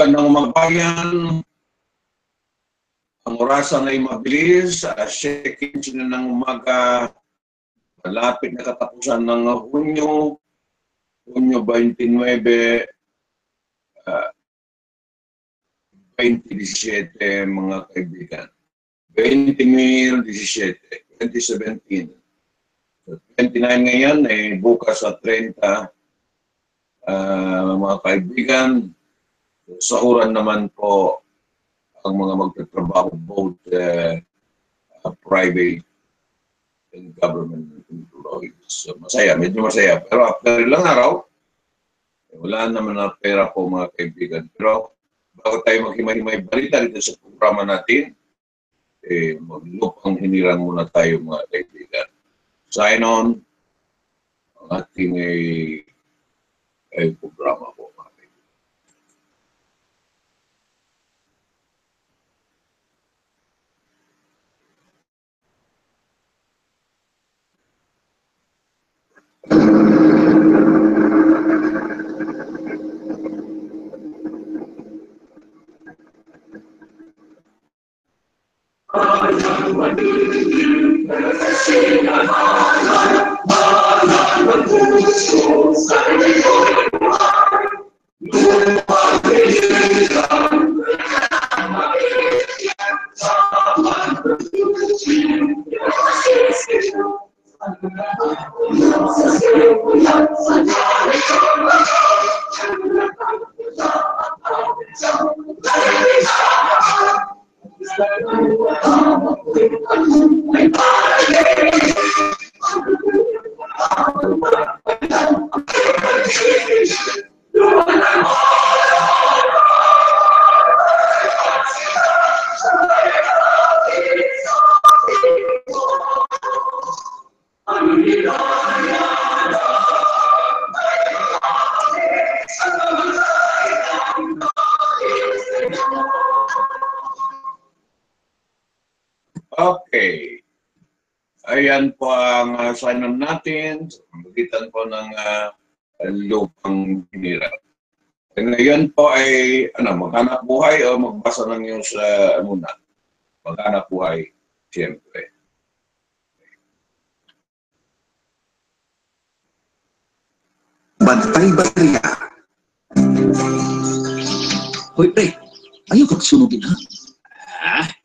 Magandang umabayan. Ang orasan ay mabilis. 7:15 na ng umaga. Malapit na katapusan ng Hunyo 29, 2017 mga kaibigan. 2017. So, 29 ngayon, bukas sa 30, mga kaibigan. Sahuran naman po ang mga magtatrabaho both private and government employees. So, masaya, medyo masaya. Pero after ilang araw, wala naman na pera po mga kaibigan. Pero bago tayo maghimay-himay balita dito sa programa natin, maglupang hinirang muna tayo mga kaibigan. Sign on ang ating programa po mga kaibigan. Okay. Ayan po ang sign-on natin. Magitan po ng lupang hinirang. Ngayon po ay maghanap buhay o magbasa ng news muna. Maghanap buhay, siyempre. Bantay Barya. Hoy, pre. Ayaw kang sunugin, ha?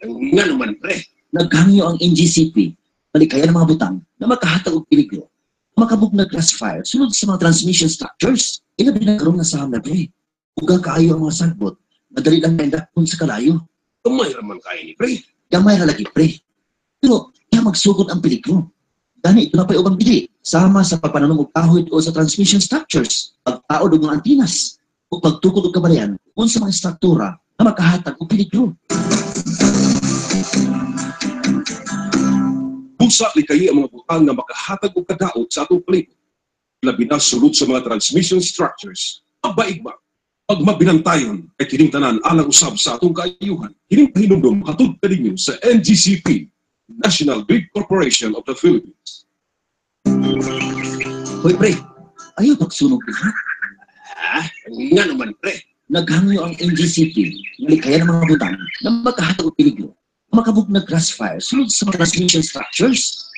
Nga naman, pre. Naghangyo ang NGCP, malikaya ng mga butang na makahatag og peligro, makabog na classifier sunod sa mga transmission structures. Ilabi na karoon na sa hamla, pre. Uga kaayo ang mga sagbot, madali lang naindakon sa kalayo. Kamay raman kaya ni pre. Gamay na lagi, pre. Pero, kaya magsugod ang peligro. Gani, ito na pa'y ubang bili, sama sa pagpananong og kahoy o sa transmission structures, pagtaod og mga antinas, o pagtukod og kabalayan, kung sa mga struktura na makahatag og peligro. Busa likay ang mga butang na makahatag og kadaot sa atong palibot. Labi na sulod sa mga transmission structures. Mabaigma, pag mabinantayon ay kining tanan alang usab sa atong kaayuhan. Kining pahinumdom hatod kaninyo sa NGCP, National Grid Corporation of the Philippines. Hoy, pre. Ayaw pagsunog din, ha? Nga naman, pre. Naghangyo ang NGCP, malikaya ng mga butang na makahatag og peligro, makabog na classifier sunod sa mga transmission structures.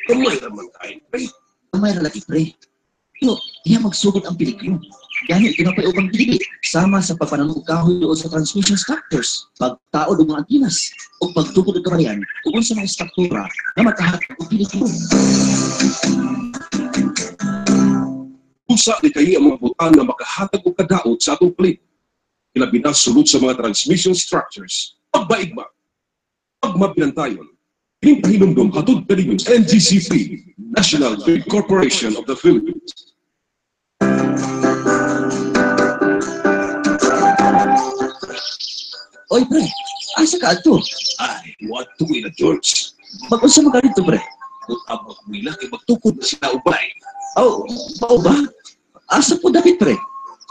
Kamay raman kaya ni pre. Kamay na lagi, pre. Pero, iya magsugod ang peligro. Gani, ito na pa'y ubang bili, sama sa pagpananong kahoy o sa transmission structures, pagtaod og mga antinas, o pagtukod og kabalayan, kung sa mga struktura na makahatag og peligro. Busa likay ang mga butang na makahatag og kadaot sa atong palibot. Ilabi na sulod sa mga transmission structures. Pagbaigma, pag mabinantayon, kining pahinumdom hatod kaninyo sa NGCP, National Grid Corporation of the Philippines. Oy, pre, asa ka ato? Ay, what to na George? Mag-unsa mo ka dito, pre? Kung abot nila kay magtukod na sila ubay. Oh, bao ba? Asa po David, pre?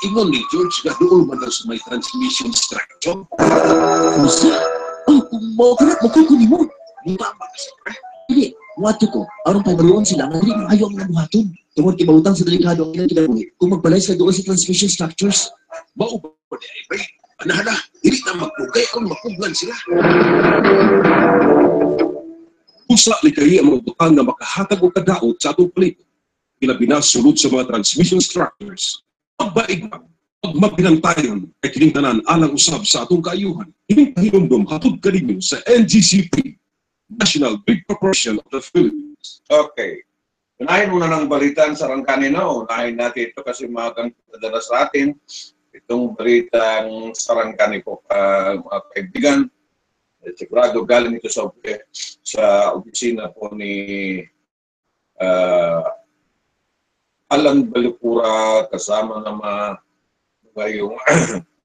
Ingon ni George nga doon man daw sa may transmission structure. Usa? Oh, mo ka na, magkukunin mo. Tama kasi, pre. Hindi, wato ko, aron pagbaluan sila nga hindi maayo ang nabuhaton. Tungod kibautang sa delikado ang ilang kinabuhi kung magbalay sila doon sa transmission structures. Maupo na ay, pre. Anala, hindi na magpugay ang mapuglan sila. Usa likay ang mga butang na makahatag o kadaot sa atong palibot. Ilabi na sulod sa mga transmission structures. Pagbaigmag, pagmabinantayon ay kining tanan alang usab sa atong kaayuhan. Hining pahinumdum hatod kaninyo sa NGCP, National Grid Corporation of the Philippines. Okay. Unahin muna ng balitan sa Sarangani na. Unahin natin ito kasi magang padala sa atin. Itong balitang Sarangani po, mga kaibigan. Sigurado galing ito sa opisina po ni Alan Balupura, kasama naman yung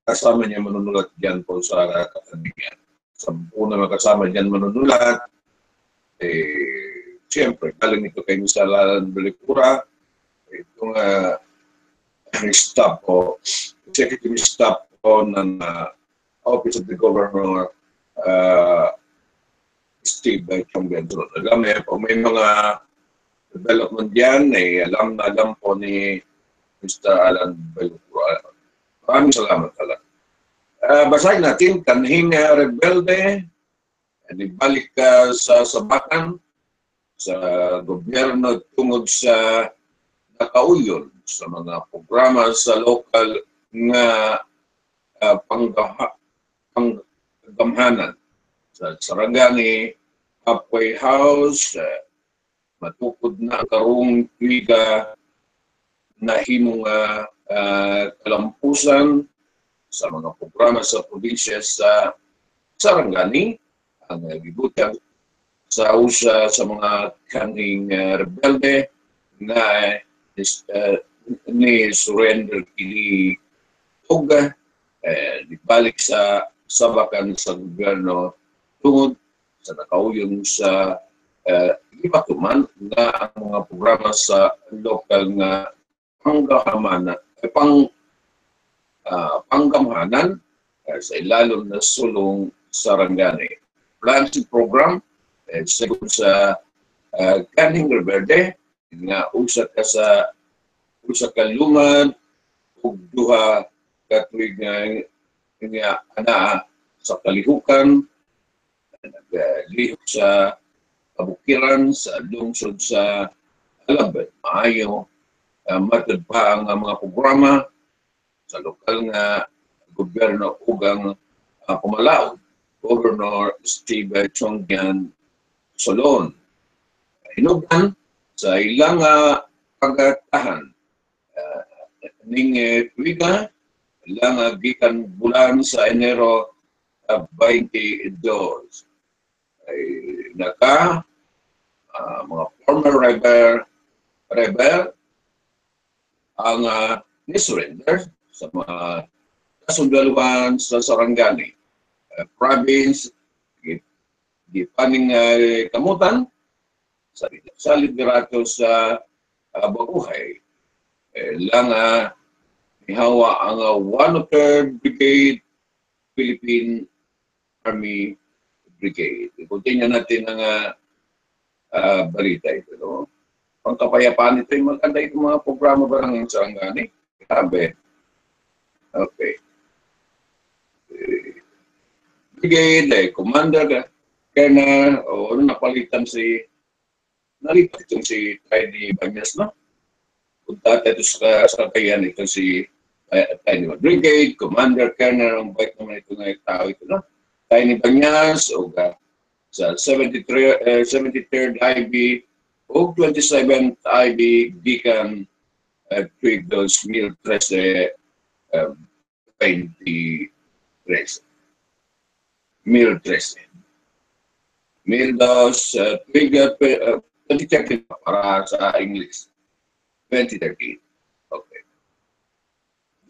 kasama niya manunulat dyan po sa Katandigan. Sa una kasama dyan manunulat, siyempre, galing ito kay Mr. Alan Balupura, itong staff po, executive staff po ng Office of the Governor, Steve Chonggenzo. Alam niya po, may mga development yan, alam na alam po ni Mr. Alan Balupura. Maraming salamat talaga. Basahin natin, kanhing rebelde, ibalik sa sabakan, sa gobyerno tungod sa nakauyon sa mga programa sa lokal nga panggamhanan sa Sarangani, Halfway House, matukod na karong tuiga na himong kalampusan sa mga programa sa probinsya sa Sarangani, ang gibutan sa usa sa mga kaning rebelde na ni surrender kini Toga, dibalik sa sabakan sa gobyerno tungod sa nakauyon sa ibatuman na ang mga programa sa lokal nga panggamhanan sa ilalom na sulong Sarangani. Planting program sagot sa kaning rebelde nga usa ka lumad ug duha ka tuig nga ana sa kalihukan, naglihok sa kabukiran sa lungsod sa Alabay. Maayo matod pa ang mga programa sa lokal nga gobyerno ug ang pumalaod Governor Steve Chongyan Solon. Hinugdan sa ilang pagatahan ning tuiga ilang gikan bulan sa Enero 22 ay naka mga former rebel ang ni-surrender sa mga kasundaluhan sa Sarangani province, gipaning kamutan sa liderato sa Baguhay. Lang ihawa ang 103rd Brigade Philippine Army Brigade. Continue natin ang balita ito. No? Ang kapayapaan ito, yung maganda itong mga programa ba ng Sarangani? Grabe. Okay. Brigade, Commander, Colonel, o napalitan nalipat itong si Tiny Banyas, no? Punta tayo sa kayan itong si Tiny Brigade, Commander, Colonel, ang bait naman ito nga tao ito, no? Tiny Banyas, o sa 73rd IB, o 27th IB, Gikan, Twigdos, 13, 23. 13. 2013 para sa English. 2013. Okay.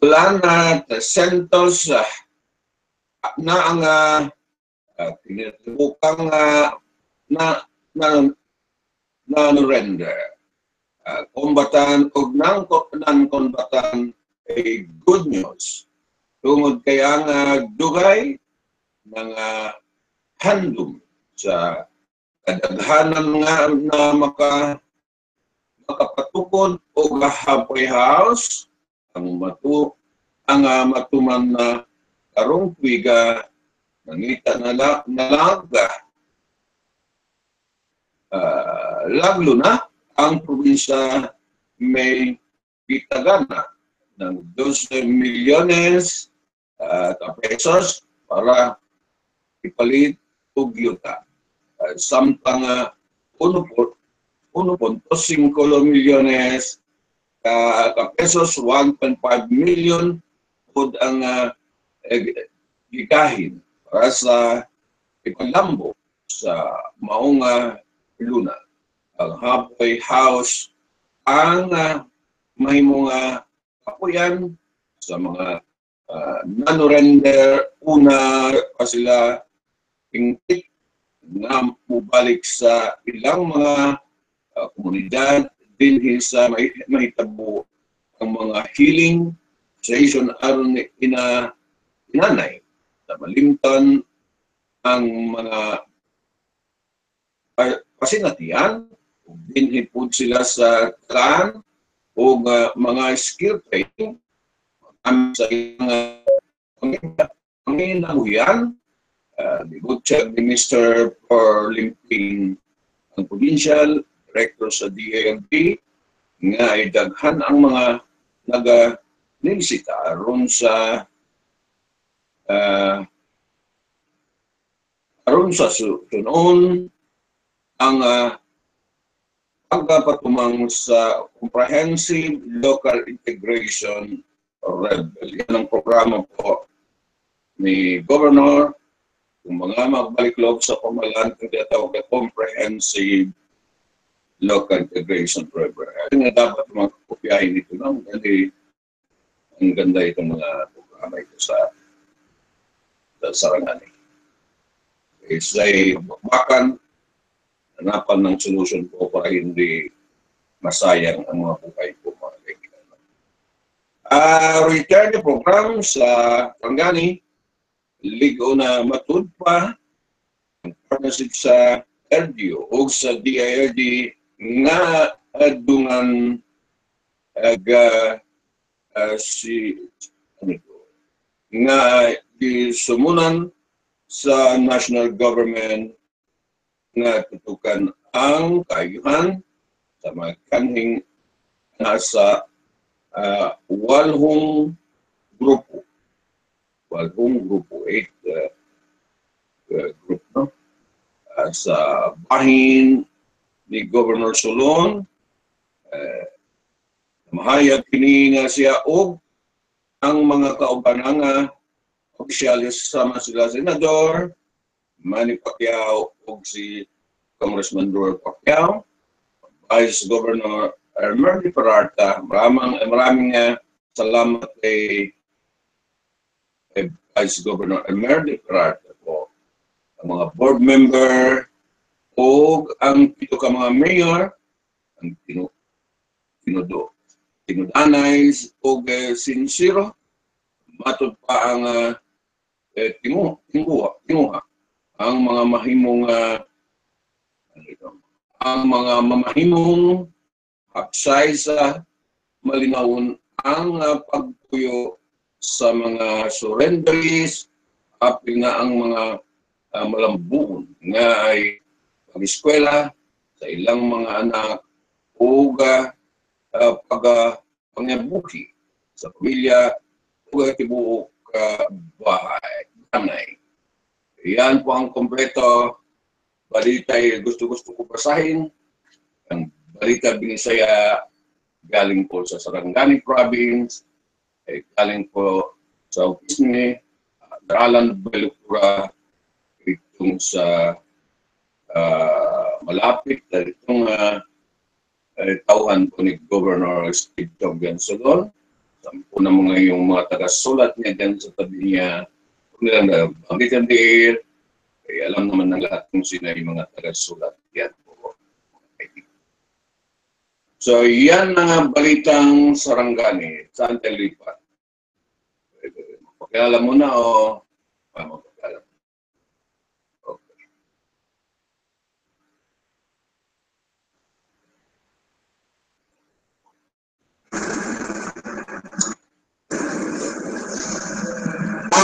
Wala na sentos na ang pinatubukang na-render. Kombatan o non-kombatan ay good news. Tungod kaya ang dugay ng handom sa kadaghanan nga na makapatukod o halfway house ang matuman na karong tuiga nangita na nalaga laglo na ang probinsya may kitagana ng 12 milyones pesos para ipalit og yuta. Samtang 1.5 milyones pesos, 1.5 million pod ang gigahin para sa ipaglambo sa maong luna. Ang halfway house ang mahimong kapuyan sa mga non-render una pa sila ingkit na mubalik sa ilang mga komunidad din sa mahitabo ang mga healing session aron inanay na malimtan ang mga pasinatian din hipod sila sa kan o mga skill training sa panginabuhian. Good check ni Mr. for limping ang provincial director sa DALP nga ay daghan ang mga naga-nilisita aron sa sunon ang pagpapatumang sa comprehensive local integration rebel. Yan ang programa po ni Governor. Kung mga magbalik loob sa pamahalaan, tinatawag na comprehensive local integration program. Kaya dapat makakopyahin ito lang. Kasi ang ganda itong mga programa ito sa Sarangani. Isa'y bakbakan, hanapan ng solusyon po para hindi masayang ang mga buhay po mga kaibigan. Return the program sa Sarangani, ligo na matud pa ang partnership sa LGU o sa DIRD nga adungan nga sumunan sa national government nga tutukan ang kaayuhan sa mga kanhing nasa walhong grupo. Walhong grupo, 8 group, no? Sa bahin ni Governor Solon, mahayag kini nga siya og ang mga kaubanang opisyalis sama sila Senador Manny Pacquiao og si Congressman Dor Pacquiao, Vice Governor Ermerdi Peralta. Maraming salamat kay Vice Governor Ermerdi Peralta po, ang mga board member o ang pito ka mga mayor, ang tinudanay o sincero, matod pa ang tinguha ang mga mahimong hapsay sa malinawon ang pagpuyo sa mga surrenderies, apil na ang mga malambuon nga ay pag-eskwela sa ilang mga anak o pagpangabuhi sa pamilya o tibuok bahay. Yan po ang kompleto balita. Gusto ko basahin. Ang balita binisaya galing po sa Sarangani Province, galing po sa Opisni, Daralan Belukura, itong sa malapit na itong tauhan po ni Governor Steve Togyan Solon. Sampo na mga yung mga taga-sulat niya dyan sa tabi niya. Kung nilang banggitan din, alam naman ng lahat kung sino yung mga taga-sulat yan po. So yan ang balitang Sarangani. Saan tayo lipat? Pakilala mo na o magpakilala? Okay.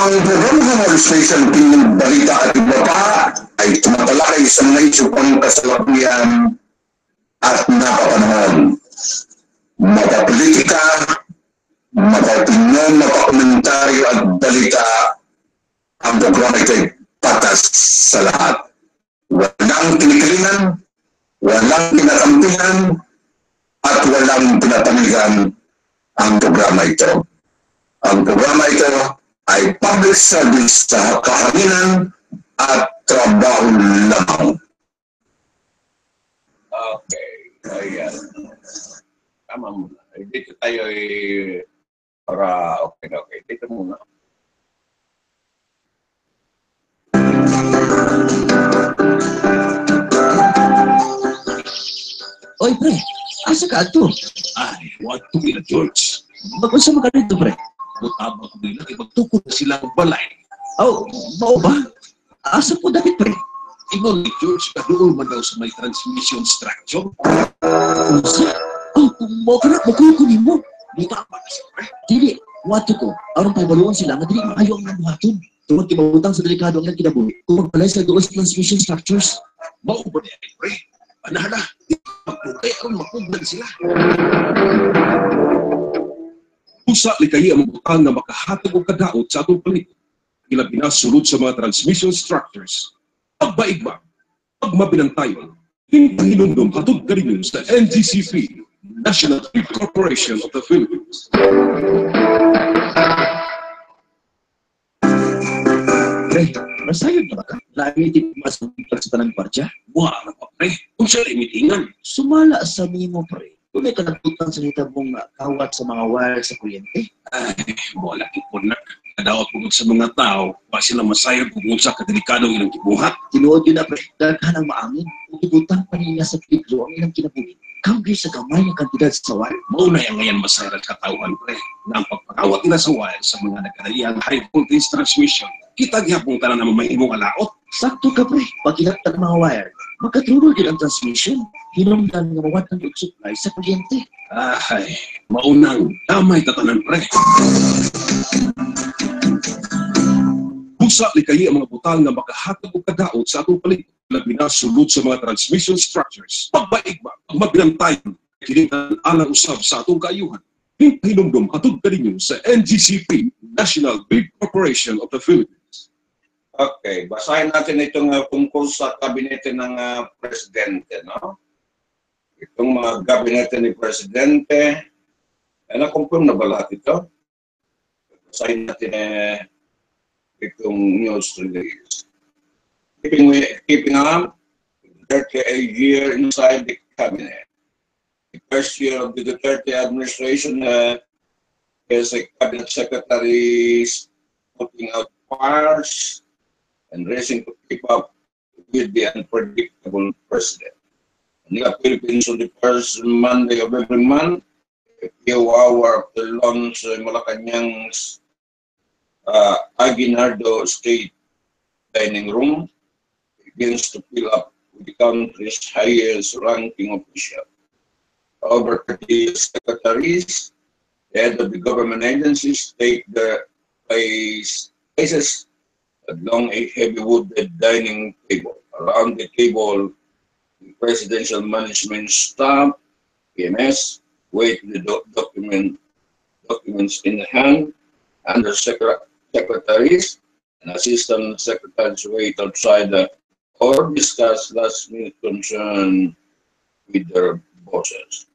Ang programa ng station ng balita at iba pa ay tumatalakay sa mga isyu pang kasalukuyan at napapanahon. Mapapolitika, mapapinyon, mapakomentaryo at balita. Ang programa ito'y patas sa lahat. Walang kinikilingan, walang pinakampihan, at walang pinapanigan ang programa ito. Ang programa ito ay public service sa kahanginan at trabaho lamang. Okay. Ayan. Tama muna. Dito tayo para okay. Dito muna. Oy, pre, asa ka ato? Ay, what to be the George? Mag-unsa man ka dito, pre? Butabang ko nila, magtukod na sila ang balay. Oh, mao ba? Asa po dapit, pre? Ingon ni George, kadoon man daw sa may transmission structure. Unsa? Oh, mo ka na, makukunin mo. Buta pa na siya, pre. Dili, wato ko, aron pagbaluan sila, nga dili maayo ang nabuhaton. Tungod kibabutang sa delikado ang nagkinabuhi, kung magbalay sila doon sa transmission structures. Mao ba niya, pre? Anahala, magpugay aron mapugnan sila. Usa likay ang butang na makahatag og kadaot sa atong paligid. Ilabi na sulod sa mga transmission structures. Pagbaigma, pagmabinantayon, hinumdum hatod galingon sa NGCP, National Grid Corporation of the Philippines. Pre, nasayod na ba ka? Naimitin mas magpipag sa tanang partya? Wala pa, pre. Kung siya limitingan, Sumala sa nimo, pre. Kung may kanagtutan sa hitabong kawat sa mga wire sa kuryente, ay, wala po na. Kadaot po sa mga tao, pa sila masayag kung sa kadelikadong ilang kibuhat. tinuod yun na, pre, daghan ang maangin. Kung ibutang pa niya sa peligro ang ilang kinabuhi, kambri sa gamay ng kantidad sa wire. Mauna yung ngayon masayag at katawan, pre, na ang pagpakawat nila sa wire sa mga nagkaraliang high voltage transmission. Kita gyapon ka na naman may imong alaot. Sakto ka, pre. Pag ilagtag ng mga wire, magkatulog yun ang transmission. Hinumdan nga mawat ng supply sa kuryente. Ay, maunang damay tatanan, pre. Busa likay ang mga butang na makahatag og kadaot sa atong paligid. Labi na sulod sa mga transmission structures. Pagbaigma, magbinantayon, kiningan alang usab sa atong kaayuhan. Hinumdum hatod kaninyo sa NGCP, National Grid Corporation of the Philippines. Okay, basahin natin itong tungkol sa kabinete ng presidente, no? Itong mga gabinete ni presidente, na-confirm na ba lahat ito? Basahin natin itong news release. Keeping up, 38 year inside the cabinet. The first year of the Duterte administration is a cabinet secretaries putting out fires and racing to keep up with the unpredictable president. The Philippines on the first Monday of every month, a few hours after launch Malacanang's Aguinaldo State Dining Room begins to fill up with the country's highest ranking official. Over 30 secretaries, the head of the government agencies take their places along a heavy wooded dining table. Around the table, the presidential management staff, PMS, wait the documents in hand, under secretaries and assistant secretaries wait outside or discuss last minute concern with their bosses.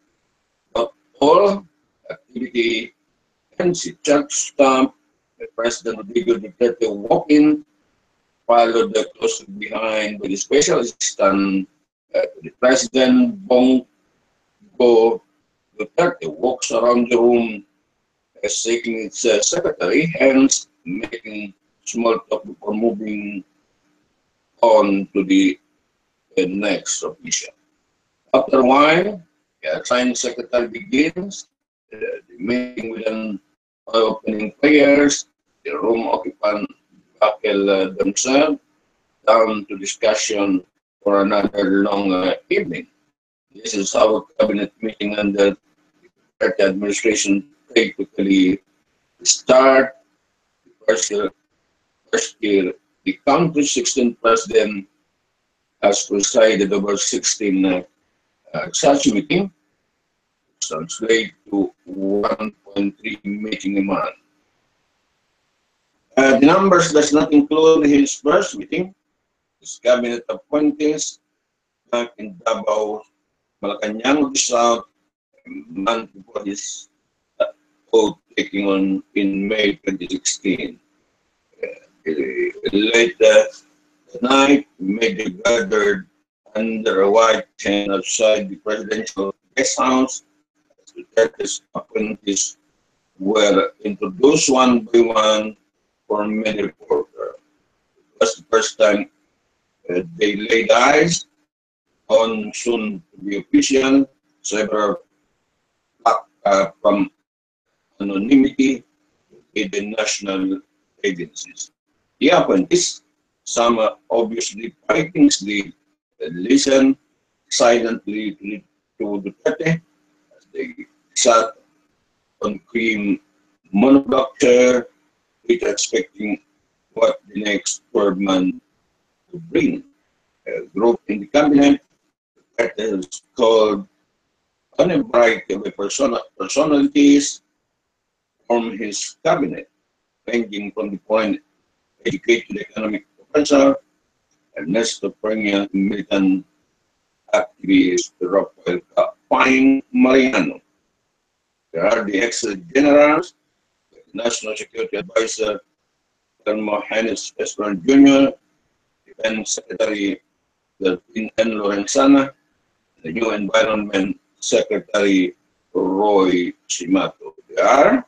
But all activity ends. The church staff, the President Rodrigo Duterte walk in, followed closely behind by the special assistant to the President Bongo Duterte walks around the room, shaking its secretary hands, making small talk before moving on to the next official. After a while, the assigned secretary begins the meeting with an opening prayers. The room occupant buckle themselves down to discussion for another long evening. This is how a cabinet meeting under the administration typically start. The first last year, the country's 16th president has presided over 16 such meetings, translate to 1.3 meeting a month. The numbers does not include his first meeting, his cabinet appointees back in Davao, Malacanang South, a month before his vote taking on in May 2016. Late that night, media gathered under a white tent outside the presidential guest house. The Duterte's appointees were introduced one by one for many reporters. It was the first time they laid eyes on soon-to-be official, several from anonymity to the national agencies. The appointees, some obviously fighting sleep, listened silently to Duterte as they sat on cream monoblock chair, expecting what the next 12 months would bring. A group in the cabinet that is called on a variety of personalities from his cabinet, ranging from the point educated economic professor Ernesto Peña, militant activist Rafael Capine Mariano. There are the ex-generals, the National Security Advisor Thermo Hennis Esperon Jr., Defense Secretary Delfin Lorenzana, the new Environment Secretary Roy Simato. They are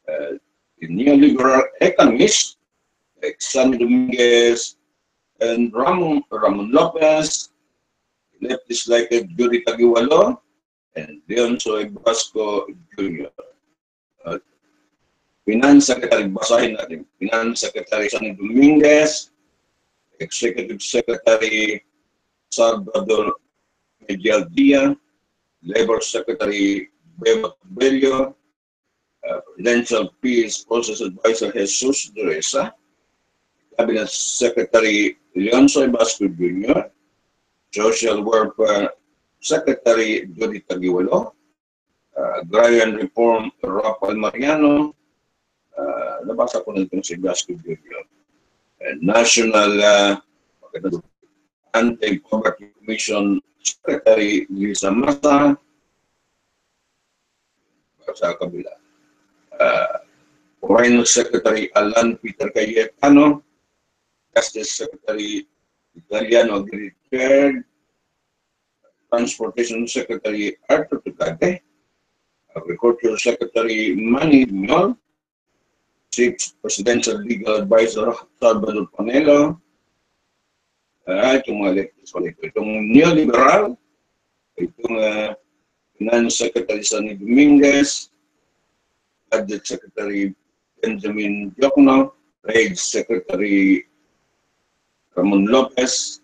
the neoliberal economists like Sammy Dominguez and Ramon Lopez, leftists like Judy Tagualo and Leonzo Brasco Jr. Finance Secretary, basahin natin, Finance Secretary Sammy Dominguez, Executive Secretary Salvador Medialdia, Labor Secretary Bebo Bello, Presidential Peace Process Advisor Jesus Dureza, Cabinet Secretary Leonzo Brasco Jr., Social Welfare Secretary Judy Tagualo, Agrarian Reform Rafael Mariano, nabasa ko na itong si Brasco Jr., National Anti-Poverty Commission Secretary Lisa Mata, sa kabila. Foreign Secretary Alan Peter Cayetano, Justice Secretary Italiano Agri-Trade, Transportation Secretary Arthur Tucate, Agriculture Secretary Manny Bignol, Chief Presidential Legal Advisor Salvador Panelo, itong mga leftist pala ito, itong neoliberal, itong Finance Secretary Sammy Dominguez, Budget Secretary Benjamin Diokno, Trade Secretary Ramon Lopez,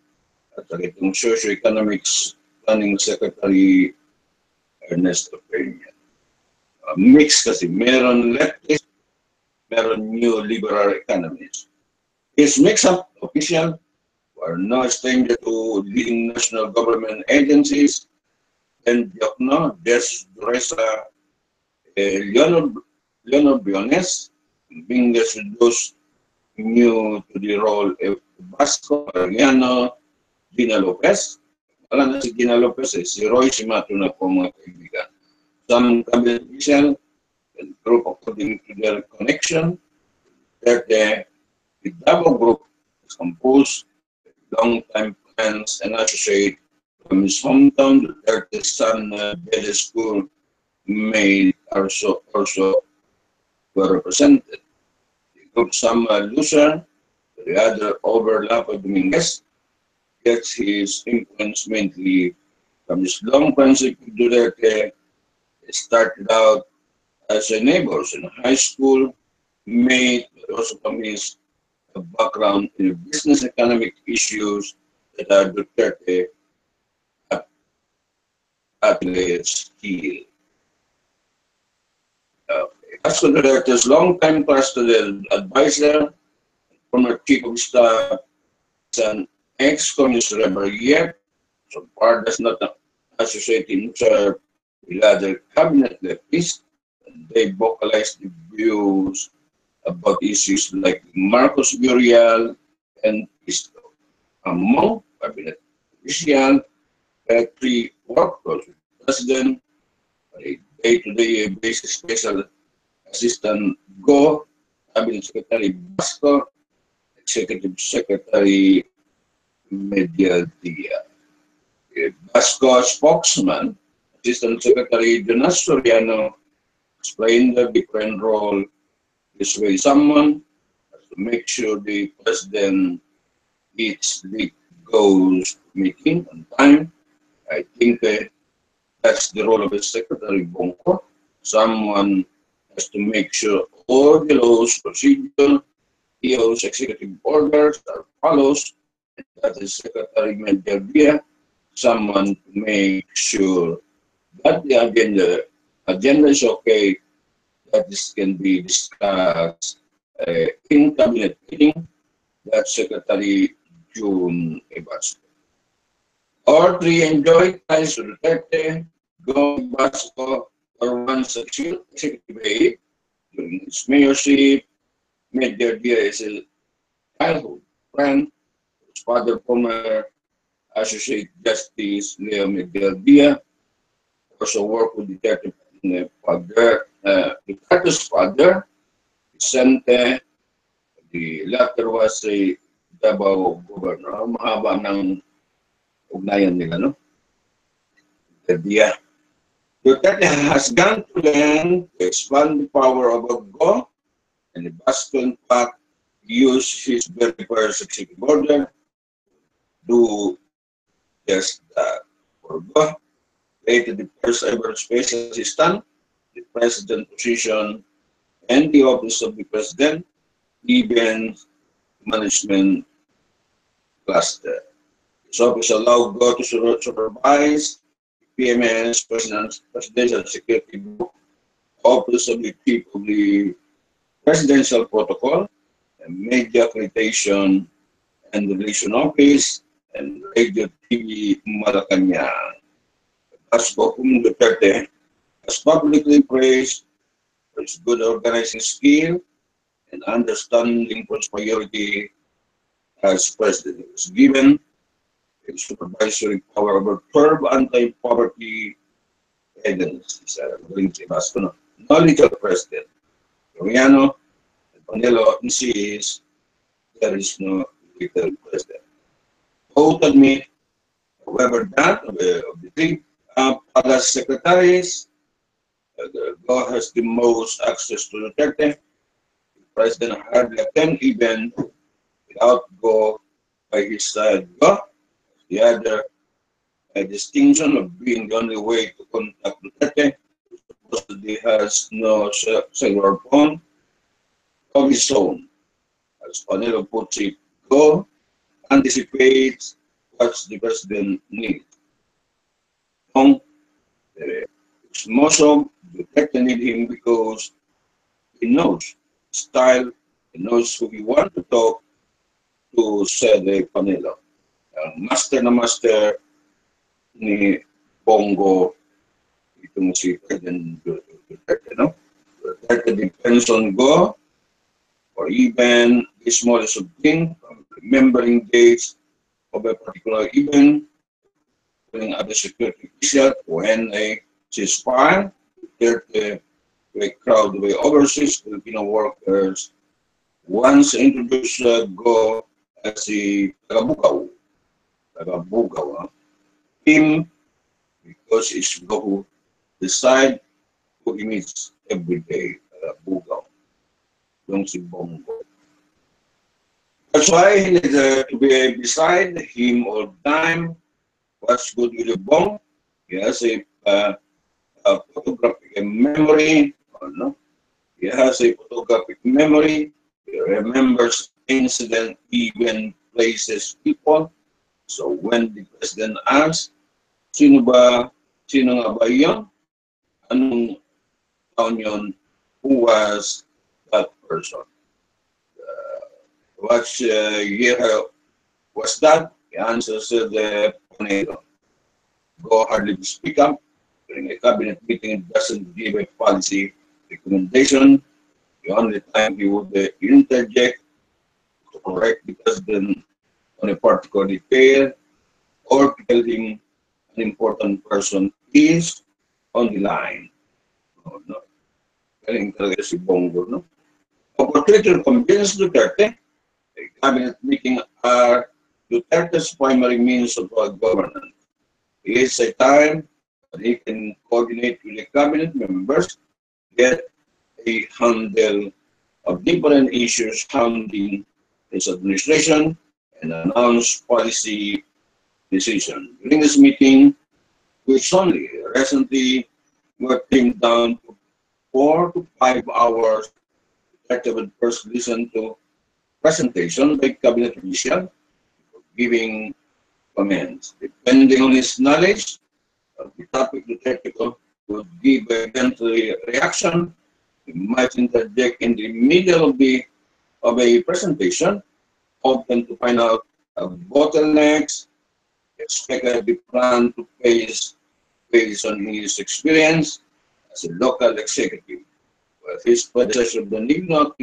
at itong Socio-Economics Planning Secretary Ernesto Peña. Mix kasi, meron leftist, meron neoliberal economists. His mix-up official are no stranger to leading national government agencies, and Diokno, Des Dureza, Leonor Briones, being those new to the role of Vasco Arellano, Gina Lopez. Wala na si Gina Lopez, si Roy Simato na po mga kaibigan. Some cabinet official and group according to their connection, that the Davao group is composed of long-time friends and associates from his hometown, the 30th son Bede School made also were represented. The group some loser, the other overlap of Dominguez, gets his influence mainly from his long friendship with Duterte. He started out as a neighbors in high school, mate, but also from his background in business economic issues that are Duterte at his heel. As for Duterte's long-time trusted advisor, former chief of staff is an ex-communist rebel yet, so far does not associate himself with other cabinet leftists. They vocalize the views about issues like Marcos Burial and Pisto. Among cabinet officials, three workers with the president, a day-to-day basis special assistant Go, cabinet secretary Basco, executive secretary Media Dia. Basco spokesman, assistant secretary Jonas Soriano, explained the different role this way. Someone has to make sure the president eats the goes meeting on time. I think that's the role of the Secretary Bonko. Someone has to make sure all the laws, procedure, EO's executive orders are followed. That is Secretary Mendelbia. Someone to make sure that the agenda is okay, that this can be discussed in cabinet meeting. That's Secretary June Ebasco. All three enjoyed ties to Duterte, Go, Basco, or once executive aide during his mayorship. Media Dia is a childhood friend. His father, former Associate Justice Leo Miguel Dia, also worked with Duterte father, Duterte's father, Vicente. The latter was a Davao governor. Mahaba ng ugnayan nila, no? Dia. Duterte has gone to learn to expand the power of Go, and the Basco, in fact, used his very first executive order to just for Go, created the first ever special assistant, the president position, and the office of the president, even management cluster. This office allowed Go to supervise PMS, Presidential Security Group, Office of the Chief of the Presidential Protocol, and Media Accreditation and Relation Office, and Radio TV Malacanang. Basco, whom Duterte has publicly praised for his good organizing skill and understanding for his priority as president. He was given a supervisory power over 12 anti-poverty agencies. Knowledge of President Soriano and Panelo insists there is no little president. Both admit, however, that of the three palace secretaries, Go has the most access to Duterte. The president hardly attend even without Go by his side. Go, the other, a distinction of being the only way to contact Duterte, supposedly has no cellular phone of his own. As Panelo puts it, Go anticipates what the president needs. Most of Duterte need him because he knows style, he knows who he wants to talk to, said Panelo. Master na master ni Bongo itong si President Duterte, no? Duterte depends on Go or even the smallest of things, remembering dates of a particular event, putting other security official when a ceasefire, Duterte to a crowd of overseas Filipino workers once introduced Go as a tagabugaw, him because it's Go who decide who he meets every day, tagabugaw, yung si Bongo. That's why he needs to be beside him all the time. What's good with the Bong? He has a photographic memory. No? He has a photographic memory. He remembers incident, even places, people. So when the president asks, sino nga ba yun? Anong taon yun? Who was that person? What year was that? The answer said Panelo. Go hardly to speak up. During a cabinet meeting, it doesn't give a policy recommendation. The only time he would interject to correct the president on a particular detail or tell him an important person is on the line. No, no. Galing talaga si Bongo, no? Opportunity to convince Duterte, a cabinet meeting are Duterte's primary means of governance. It is a time that he can coordinate with the cabinet members, get a handle of different issues handling his administration, and announce policy decision. During this meeting, which only recently were trimmed down to 4 to 5 hours, Duterte would first listen to presentation by cabinet official, giving comments. Depending on his knowledge of the topic, Duterte would give a gentle reaction. He might interject in the middle of a presentation, often to find out bottlenecks, expect the plan to face based on his experience as a local executive. Well, his predecessor, Benigno,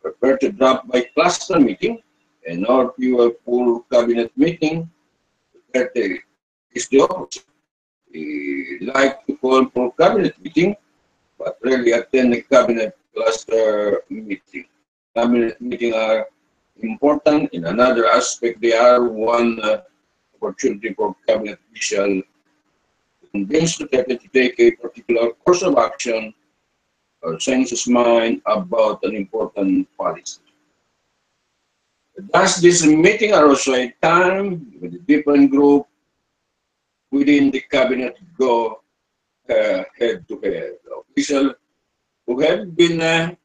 prepared to drop by cluster meeting and or fewer full cabinet meeting. Duterte is the opposite. He likes to call for cabinet meeting, but rarely attend a cabinet cluster meeting. Cabinet meeting are important. In another aspect, they are one opportunity for cabinet official to convince Duterte to take a particular course of action or change his mind about an important policy. Thus, this meeting are also a time when the different group within the cabinet go head to head. Officials who have been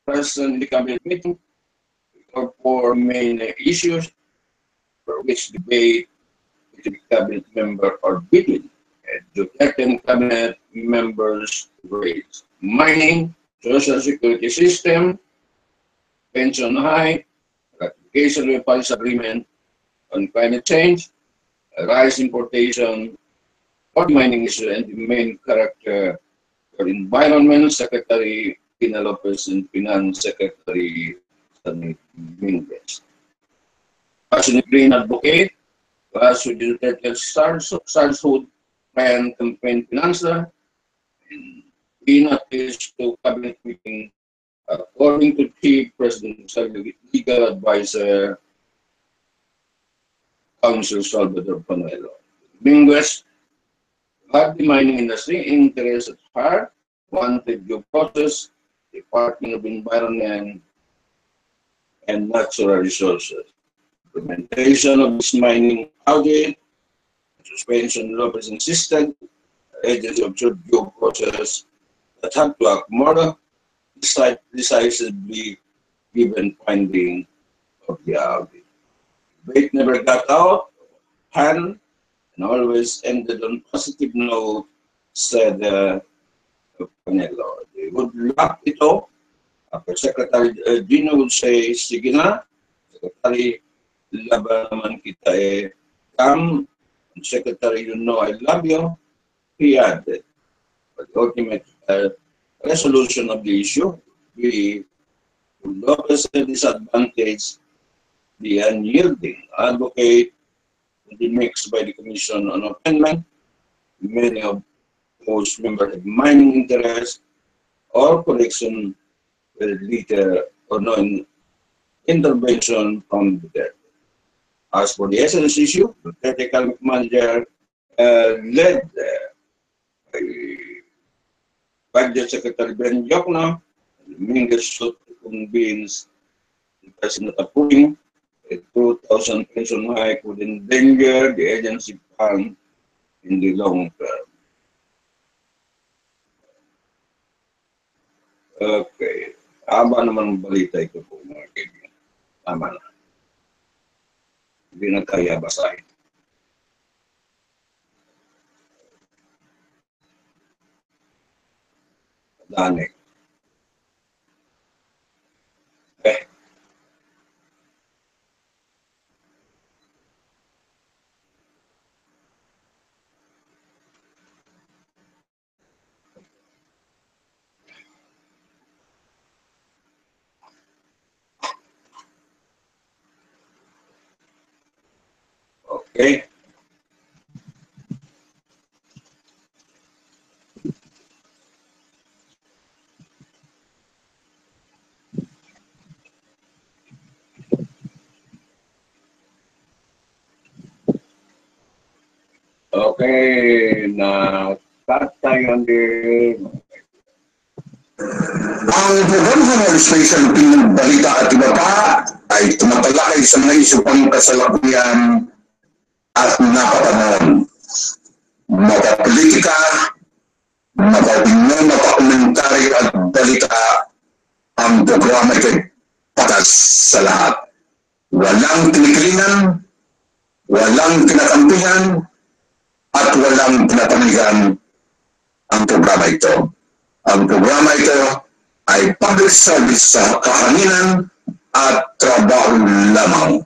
present in the cabinet meeting or for main issues for which debate between the cabinet member or between Duterte and cabinet members raised. Mining, social security system, pension hike, ratification of a Paris Agreement on climate change, rice importation, or mining issue, and the main character for Environment Secretary Pina Lopez and Finance Secretary Stanley Minguez. Passionate Green advocate, was with Duterte Sarshood and campaign financer, and Pina is to cabinet meeting according to Chief Presidential Legal Advisor Council Salvador Panuelo. Minguez had the mining industry interest at heart, wanted due process, Department of Environment and Natural Resources. Implementation of this mining audit, suspension Lopez insisted, agency observed due process that had to act more decisively given finding of the audit. Debate never got out of hand and always ended on positive note, said Panelo. They would lock it off after Secretary Dino would say, sige na, Secretary, laban naman kita come, and Secretary, you know I love you, he added. But the ultimate resolution of the issue will Lopez disadvantage the unyielding advocate in the mix by the Commission on Amendment. Many of whose members have mining interest or collection with little or no intervention from the debt. As for the essence issue, the technical manager led by Budget Secretary Ben Jokno, Mingus sought to convince the President approving a 2,000 pension hike would endanger the agency fund in the long term. Okay. Tama naman ang balita ito po mga kaibigan. Tama na. Hindi na kaya basahin. Danik. Okay? Okay, na tatayan din. Ang programa ng Station News Balita at iba pa ay tumatalakay sa mga isyu pang kasalukuyan at napapanahon. Mapapolitika, mapapinyon, mapakomentaryo at balita, ang programa ay patas sa lahat. Walang tinikilingan, walang kinakampihan, at walang pinapanigan ang programa ito. Ang programa ito ay public service sa kahanginan at trabaho lamang.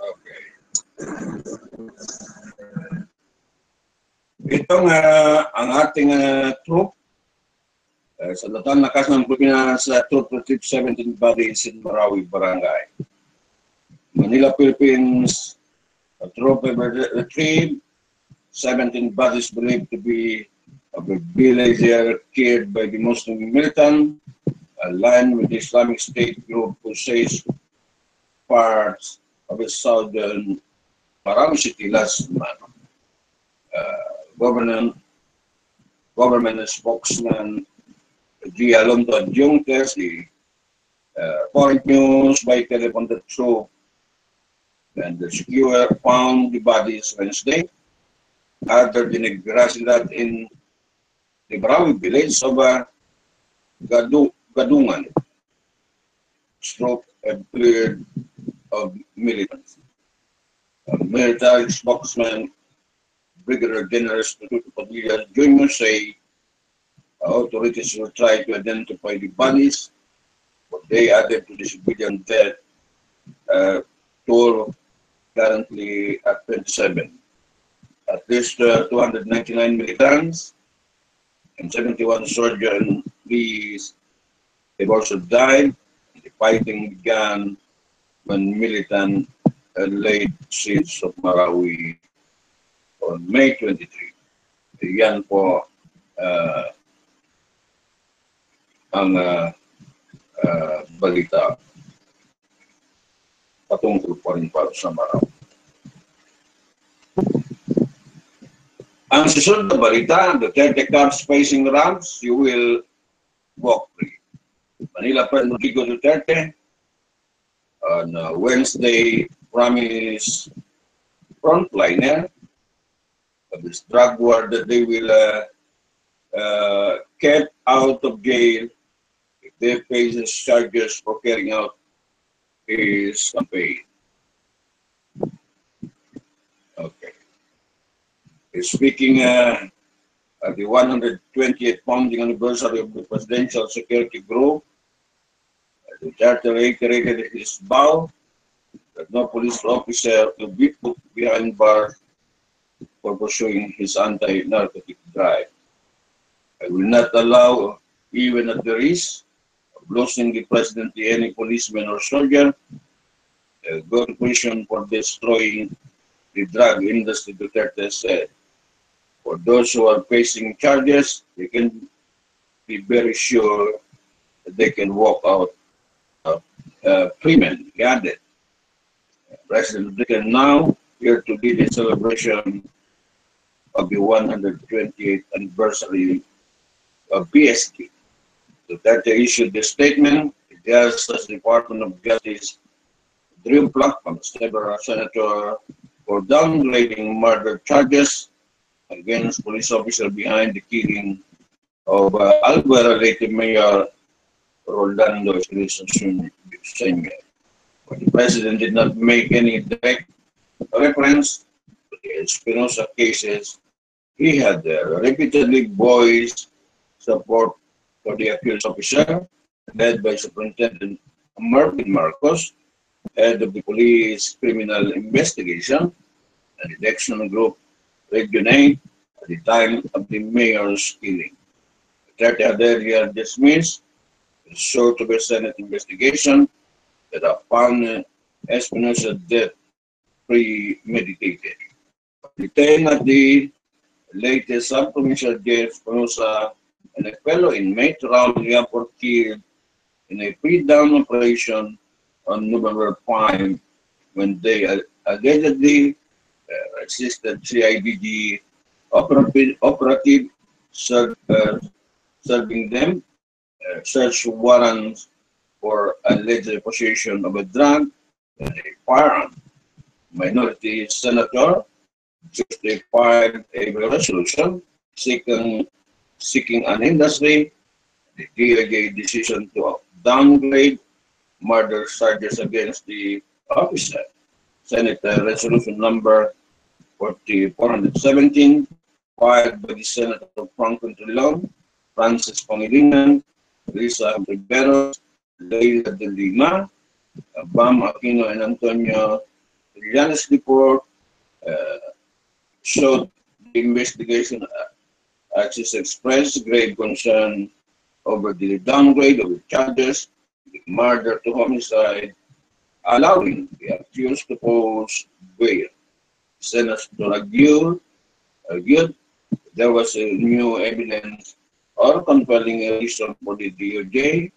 Okay. Itong ang ating troop sa Latan Lakas ng Pilipinas Troop Retrieve 17 Bodies in Marawi, Barangay. Manila, Philippines, a troop retrieve 17 bodies believed to be of a villager killed by the Muslim militant aligned with the Islamic State group who says parts of the southern Marawi City last month. Government spokesman Gia Lonto Adjunctes, the Foreign News by telephone the troop and the rescuer found the bodies Wednesday after the Negrasidad in the Marawi village of Gadungan, stroke a period of militants. A military spokesman, Brigadier General Instituto Padilla Jr. say authorities will try to identify the bodies, but they added to the civilian death toll currently at 27. At least 299 militants and 71 soldiers they've also died. The fighting began when militant laid siege of Marawi on May 23. Yan po ang balita patungkol pa rin para sa Marawi. Ang susunod na balita, the 30 cars facing ramps, you will walk free. Manila President Rodrigo Duterte on Wednesday promised frontliner of this drug war that they will kept out of jail if they face charges for carrying out his campaign. Okay. Speaking at the 120th founding anniversary of the Presidential Security Group, Duterte reiterated his vow that no police officer will be put behind bars for pursuing his anti-narcotic drive. I will not allow, even at the risk of losing the presidency, any policeman or soldier go to prison for destroying the drug industry, Duterte said. For those who are facing charges, they can be very sure that they can walk out freemen. He added. President Duterte now here to lead a celebration of the 128th anniversary of PSD. Duterte issued this statement. The Justice Department of Justice drew block from several senators for downgrading murder charges against police officer behind the killing of Albuera Leyte Mayor Rolando Senior. But the president did not make any direct reference to the Espinosa cases. He had repeatedly voiced support for the accused officer, led by Superintendent Marvin Marcos, head of the police criminal investigation and detection group Region 8 at the time of the mayor's killing. The 30 had earlier dismissed the sort of a Senate investigation that have found Espinosa's death premeditated. Detained at the latest sub-provincial jail Panosa and a fellow inmate, Raul Riapor, killed in a pre-dawn operation on November 5 when they allegedly assisted CIDG operative serving them search warrants for alleged possession of a drug and a firearm. Minority Senator Tuesday filed a resolution seeking an industry the DOJ decision to downgrade murder charges against the officer. Senate Resolution Number 417, filed by the Senator Franco Trilon, Francis Pangilinan, Risa Rivero, Leila de Lima, Bam Aquino, and Antonio Llanes report showed the investigation has expressed grave concern over the downgrade of the charges, the murder to homicide, allowing the accused to pose bail. Senator argued there was a new evidence or compelling reason for the DOJ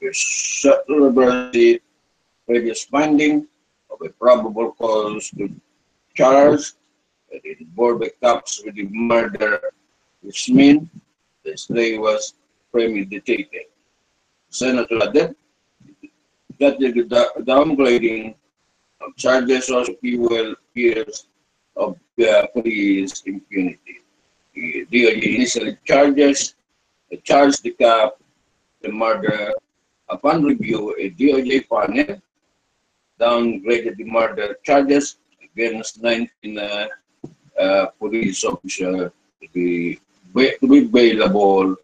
to reverse the previous finding of a probable cause to charge the board backups with the murder, which means the slay was premeditated. Senator added that the downgrading of charges also fuel fears of the police impunity. The DOJ initially charged the cap the murder. Upon review, a DOJ panel downgraded the murder charges against 19 police officers to be bailable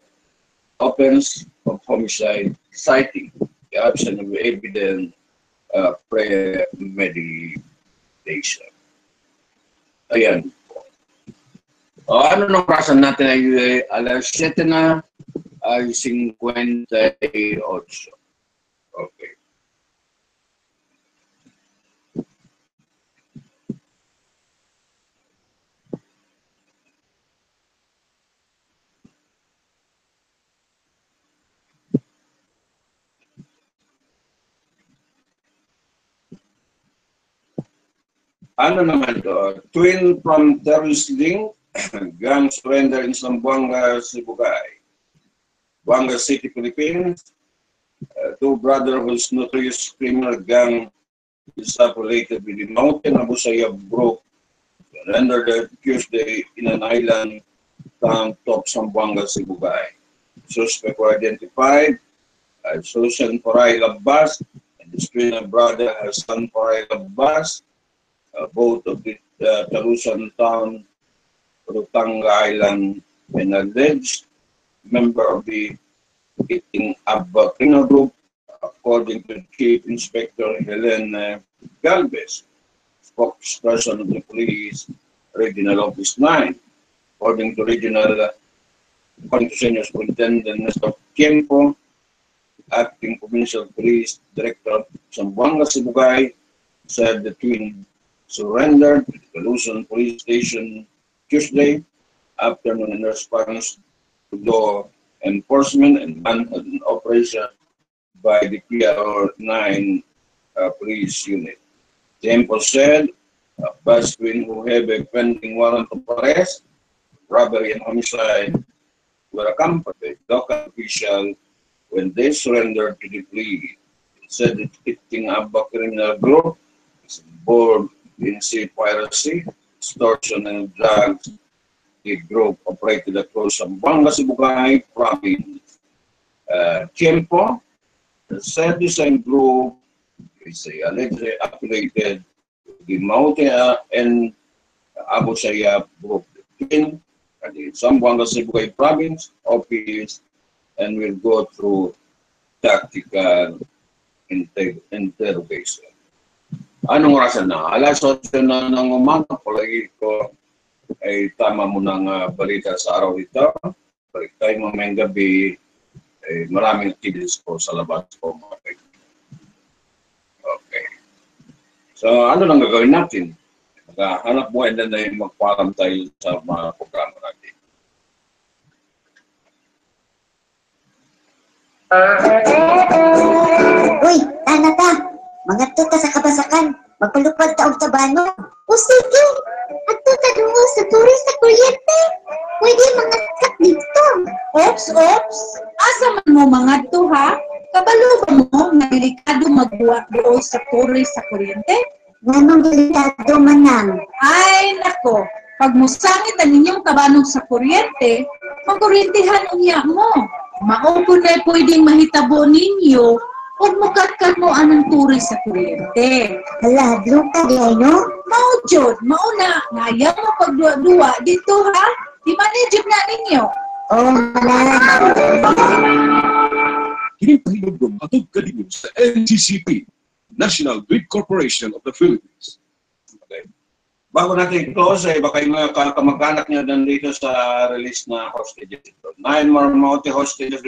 offense of homicide, citing the absence of evidence premeditation. Ayan po. Ano nang rason natin ay alas 7 na ay 58. Okay. Ano naman to? Twin from terrorist link, gang surrender in Zamboanga, Sibugay. Buanga City, Philippines. Two brothers whose notorious criminal gang is affiliated with the Mountain Abu Sayyaf group surrendered Tuesday in an island town top Zamboanga, Sibugay. Suspect were identified as Susan Paray Labas and his twin brother Hassan Paray Labas. Both of the Talusan town, Rutanga Island, and alleged member of the Eating Abba criminal group, according to Chief Inspector Helen Galvez, spokesperson of the police, Regional Office 9. According to Senior Superintendent Nestor Tiempo, Acting Provincial Police Director Zamboanga, Sibugay, said the twin surrendered to the Talusan Police Station Tuesday afternoon in response to law enforcement and an operation by the PR9 police unit. Tempo said Bas twin who have a pending warrant of arrest, robbery and homicide were accompanied by local official when they surrendered to the plea. It said that Eating Abba criminal group is involved in sea piracy, extortion, and drugs. The group operated across Zamboanga, Sibugay province. Tiempo said the same group is allegedly affiliated with the Mountain and Abu Sayyaf group in the Zamboanga, Sibugay province office and will go through tactical interrogation. Anong oras na? Alas 8 na ng umaga, palagi ko ay tama mo ng balita sa araw ito. Balik tayo mamayang gabi, maraming activities po sa labas po mga kaibigan. Okay. So ano lang gagawin natin? Hanap buhay na yung magparam tayo sa mga programa natin. Uy, ana ta. Mangadto ta sa kabasakan. Magpalupad ta og tabano. O sige. Adto ta dungo sa turis sa kuryente. Pwede mangadkat dito. Ops. Asa man mo mangadto ha? Kabalo ba mo nga delikado magbuhat doon sa turis sa kuryente? Nganong delikado manang. Ay, nako. Pag musangit ang inyong kabanong sa kuryente, magkuryentehan niya mo. Maong po na pwedeng mahitabo ninyo kung mukatkan mo anong turis sa kuryente. Hala, luka di ay no? Mao jud, mao na. Ngayang mo pagduwa-duwa dito ha. Di-manage na ninyo. Oh, manang. Kining pahinugdom atog kadinyo sa NGCP, National Grid Corporation of the Philippines. Okay. Bago natin close, baka yung mga kamag-anak nyo dito sa release na hostages ito. 9 more multi hostages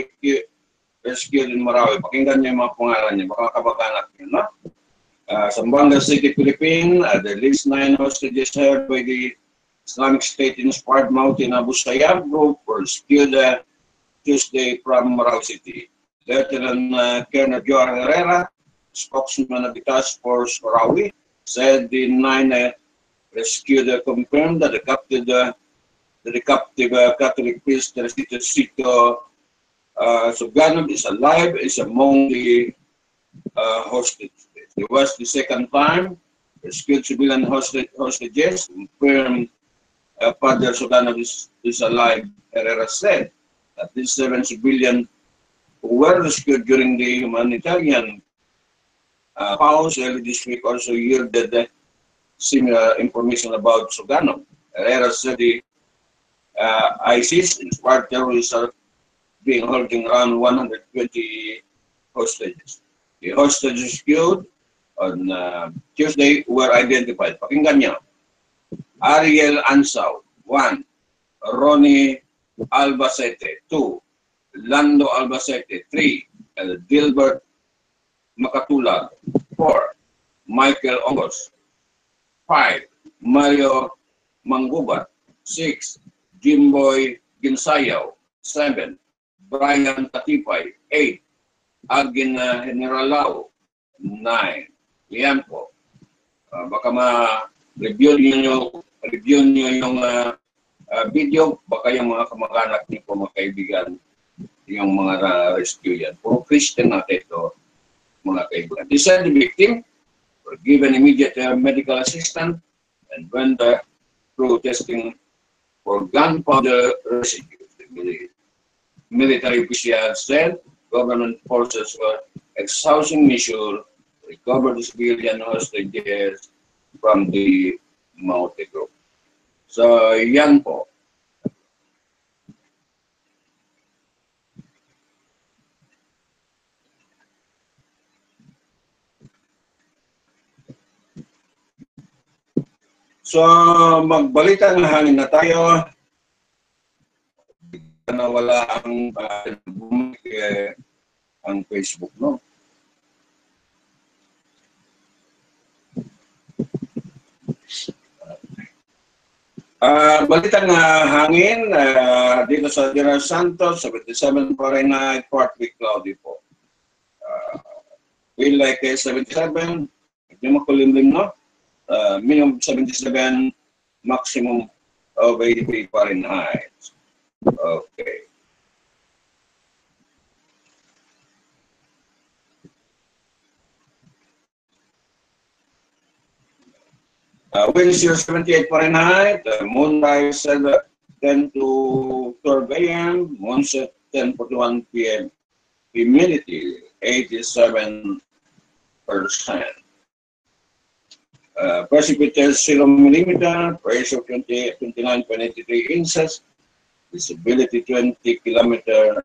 rescued in Marawi. Pakinggan nyo yung mga pangalan nyo, baka kamag-anak nyo, no? Zamboanga City, Philippines, the least 9 hostages held by the Islamic State-inspired Mountain Abu Sayyaf group were rescued Tuesday from Marawi City. Lieutenant Colonel Joar Herrera, spokesman of the task force Marawi, said the 9 rescued confirmed that the captive Catholic priest Teresito Suganov is alive, is among the hostages. It was the second time rescued civilian hostages. Confirmed Father Suganov is alive. Herrera said that these 7 civilians who were rescued during the humanitarian pause early this week also yielded similar information about Suganov. Herrera said the ISIS-inspired terrorists are being holding around 120 hostages. The hostages rescued on Tuesday were identified. Pakinggan niyo. Ariel Ansau, 1. Ronnie Albacete, 2. Lando Albacete, 3. Dilbert Makatulag, 4. Michael Ongos, 5. Mario Mangubat, 6. Jimboy Ginsayaw, 7. Brian Tatipay, 8. Agin Generalao, 9. Yan po. Baka ma-review niyo yung video, baka yung mga kamag-anak niyo po, mga kaibigan, yung mga rescue yan. Puro Christian natin ito, mga kaibigan. They said the victim were given immediate medical assistance and went through testing for gunpowder residues. The military officials said government forces were exhausting measures to recover the civilian hostages from the Maute group. So, yan po. So, magbalita ng hangin na tayo. Na wala ang Facebook, no? Balita ng hangin dito sa General Santos, 77 Fahrenheit, partly cloudy po. Feel like 77, hindi makulimlim, no? Minimum 77, maximum of 83 Fahrenheit. Okay. Winds here 78 Fahrenheit, moonrise 10 to 12 a.m., moonset 10:41 p.m. Humidity 87%. Precipitation 0 millimeter, pressure 29.83 inches, visibility 20 kilometer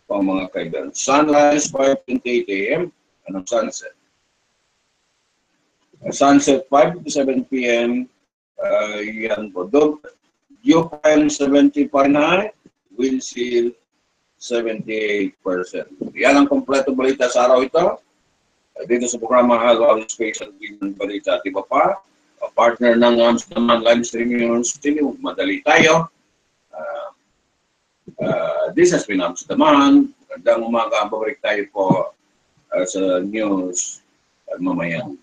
po mga kaibigan. Sunrise 5:28 a.m. Anong sunset? Sunset 5:07 p.m. Yan po. Dew point 70 Fahrenheit, wind chill 78%. Yan ang kompleto balita sa araw ito. Dito sa programa Halo Space at Bigman Balita at iba pa, partner ng Absdamahan'Slive-Stream News Tv. Madali tayo. This has been Absdamahan. Magandang umaga. Babalik tayo po sa news mamayang.